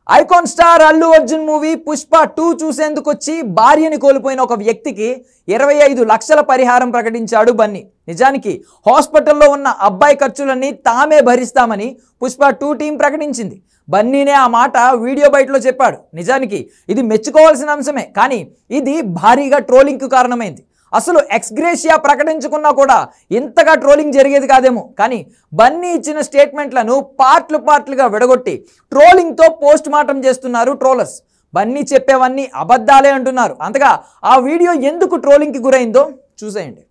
Icon star Allu Arjun movie Pushpa 2 చూసేందుకు వచ్చి భార్యని కోల్పోయిన ఒక వ్యక్తికి 25 లక్షల పరిహారం ప్రకటించాడు బన్నీ. నిజానికి హాస్పిటల్లో ఉన్న అబ్బాయి ఖర్చులన్నీ తామే భరిస్తామని పుష్ప 2 టీం ప్రకటించింది. బన్నీనే ఆ మాట వీడియో బయటలో చెప్పాడు. నిజానికి ఇది మెచ్చుకోవాల్సిన అంశమే, కానీ ఇది భారీగా ట్రోలింగ్కు కారణమైంది. అసలు ఎక్స్గ్రేషియా ప్రకటించుకున్నా కూడా ఇంతగా ట్రోలింగ్ జరిగేది కాదేమో. కానీ బన్నీ ఇచ్చిన స్టేట్మెంట్లను పార్ట్లుగా విడగొట్టి ట్రోలింగ్తో పోస్ట్ మార్టం చేస్తున్నారు ట్రోలర్స్. బన్నీ చెప్పేవన్నీ అబద్ధాలే అంటున్నారు. అంతగా ఆ వీడియో ఎందుకు ట్రోలింగ్కి గురైందో చూసేయండి.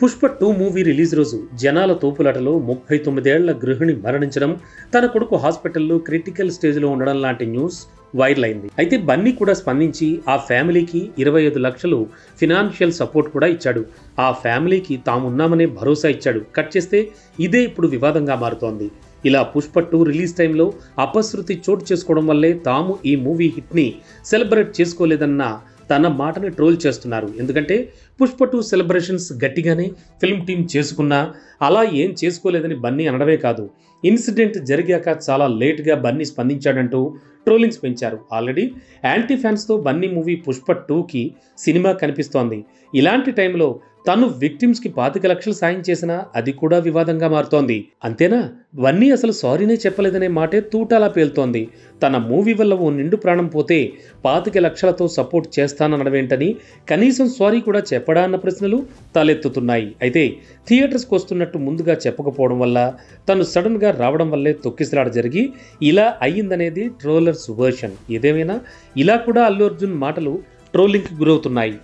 పుష్ప 2 మూవీ రిలీజ్ రోజు జనాల తోపులాటలో 39 ఏళ్ల గృహిణి మరణించడం, తన కొడుకు హాస్పిటల్లో క్రిటికల్ స్టేజ్లో ఉండడం లాంటి న్యూస్ వైరల్ అయింది. అయితే బన్నీ కూడా స్పందించి ఆ ఫ్యామిలీకి 25 లక్షలు ఫినాన్షియల్ సపోర్ట్ కూడా ఇచ్చాడు. ఆ ఫ్యామిలీకి తామున్నామనే భరోసా ఇచ్చాడు. కట్ చేస్తే ఇదే ఇప్పుడు వివాదంగా మారుతోంది. ఇలా పుష్ప 2 రిలీజ్ టైంలో అపశృతి చోటు చేసుకోవడం వల్లే తాము ఈ మూవీ హిట్ని సెలబ్రేట్ చేసుకోలేదన్న తన మాటని ట్రోల్ చేస్తున్నారు. ఎందుకంటే పుష్ప 2 సెలబ్రేషన్స్ గట్టిగానే ఫిల్మ్ టీం చేసుకున్నా అలా ఏం చేసుకోలేదని బన్నీ అనడమే కాదు, ఇన్సిడెంట్ జరిగాక చాలా లేట్గా బన్నీ స్పందించాడంటూ ట్రోలింగ్స్ పెంచారు. ఆల్రెడీ యాంటీ ఫ్యాన్స్తో బన్నీ మూవీ పుష్ప 2కి సినిమా కనిపిస్తోంది. ఇలాంటి టైంలో తను విక్టిమ్స్కి 25 లక్షలు సాయం చేసినా అది కూడా వివాదంగా మారుతోంది. అంతేనా, బన్నీ అసలు సారీనే చెప్పలేదనే మాటే తూటాలా పేలుతోంది. తన మూవీ వల్ల ఓ నిండు ప్రాణం పోతే 25 లక్షలతో సపోర్ట్ చేస్తాననడమేంటని, కనీసం సారీ కూడా చెప్పడా అన్న ప్రశ్నలు తలెత్తుతున్నాయి. అయితే థియేటర్స్కి వస్తున్నట్టు ముందుగా చెప్పకపోవడం వల్ల, తను సడన్గా రావడం వల్లే తొక్కిసలాట జరిగి ఇలా అయ్యిందనేది ట్రోలర్స్ వర్షన్. ఏదేమైనా ఇలా కూడా అల్లు అర్జున్ మాటలు ట్రోలింగ్కి గురవుతున్నాయి.